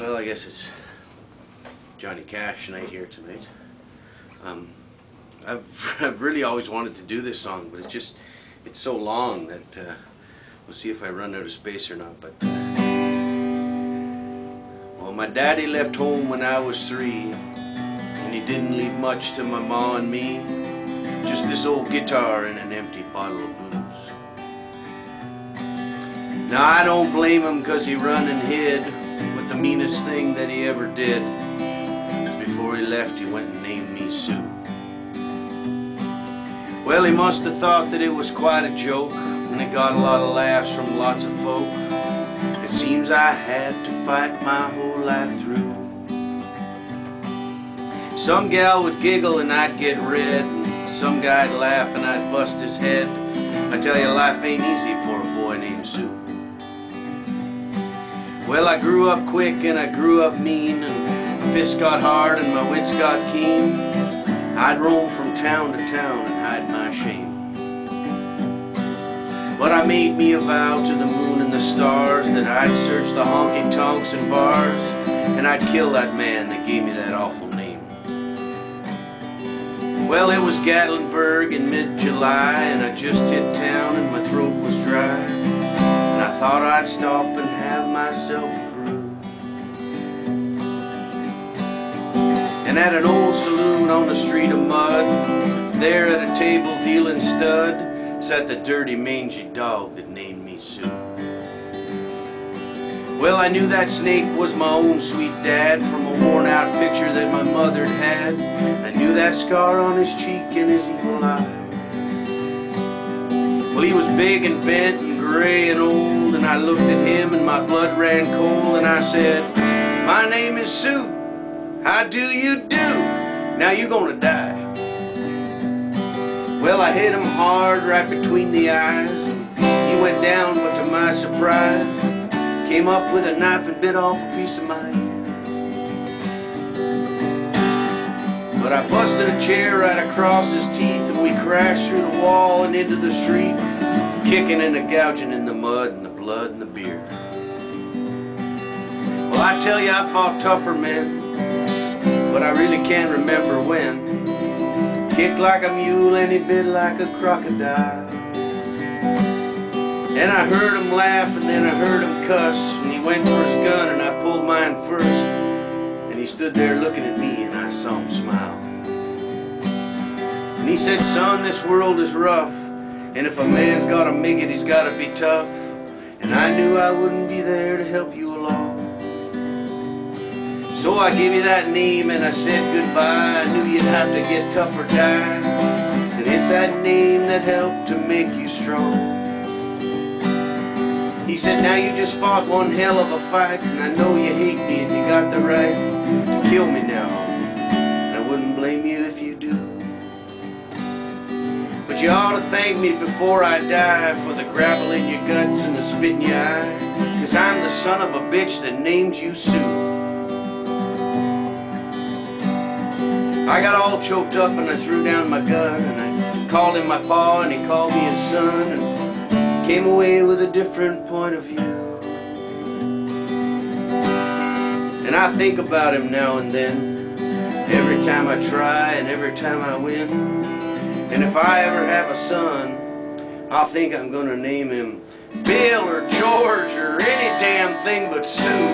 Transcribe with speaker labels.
Speaker 1: Well, I guess it's Johnny Cash night here tonight. I've really always wanted to do this song, but it's so long that we'll see if I run out of space or not. But well, my daddy left home when I was 3, and he didn't leave much to my ma and me. Just this old guitar and an empty bottle of booze. Now I don't blame him 'cause he run and hid, but the meanest thing that he ever did was before he left he went and named me Sue. Well, he must have thought that it was quite a joke, and it got a lot of laughs from lots of folk. It seems I had to fight my whole life through. Some gal would giggle and I'd get red, and some guy'd laugh and I'd bust his head. I tell you, life ain't easy for a boy named Sue. Well, I grew up quick and I grew up mean, and my fists got hard and my wits got keen. I'd roam from town to town and hide my shame. But I made me a vow to the moon and the stars that I'd search the honky-tonks and bars, and I'd kill that man that gave me that awful name. Well, it was Gatlinburg in mid-July, and I just hit town and my throat was dry, and I thought I'd stop and have myself a brew. And at an old saloon on the street of mud, there at a table dealing stud, sat the dirty mangy dog that named me Sue. Well, I knew that snake was my own sweet dad from a worn out picture that my mother'd had. I knew that scar on his cheek and his evil eye. Well, he was big and bent and gray and old, and I looked at him and my blood ran cold, and I said, "My name is Sue. How do you do? Now you're gonna die." Well, I hit him hard right between the eyes, and he went down, but to my surprise, came up with a knife and bit off a piece of my ear. But I busted a chair right across his teeth, and we crashed through the wall and into the street, kicking and gouging in the mud and the blood and the beer. Well, I tell you, I fought tougher men, but I really can't remember when. Kicked like a mule and he bit like a crocodile. And I heard him laugh and then I heard him cuss, and he went for his gun and I pulled mine first, and he stood there looking at me and I saw him smile. And he said, "Son, this world is rough, and if a man's got to make it, he's got to be tough." And I knew I wouldn't be there to help you along. So I gave you that name and I said goodbye. I knew you'd have to get tough or die, and it's that name that helped to make you strong. He said, "Now you just fought one hell of a fight, and I know you hate me and you got the right to kill me now, and I wouldn't blame you if you do. But you ought to thank me before I die for the gravel in your guts and the spit in your eye, 'cause I'm the son of a bitch that named you Sue." I got all choked up and I threw down my gun, and I called him my pa and he called me his son, and came away with a different point of view. And I think about him now and then, every time I try and every time I win. And if I ever have a son, I'll think I'm gonna name him Bill or George or any damn thing but Sue.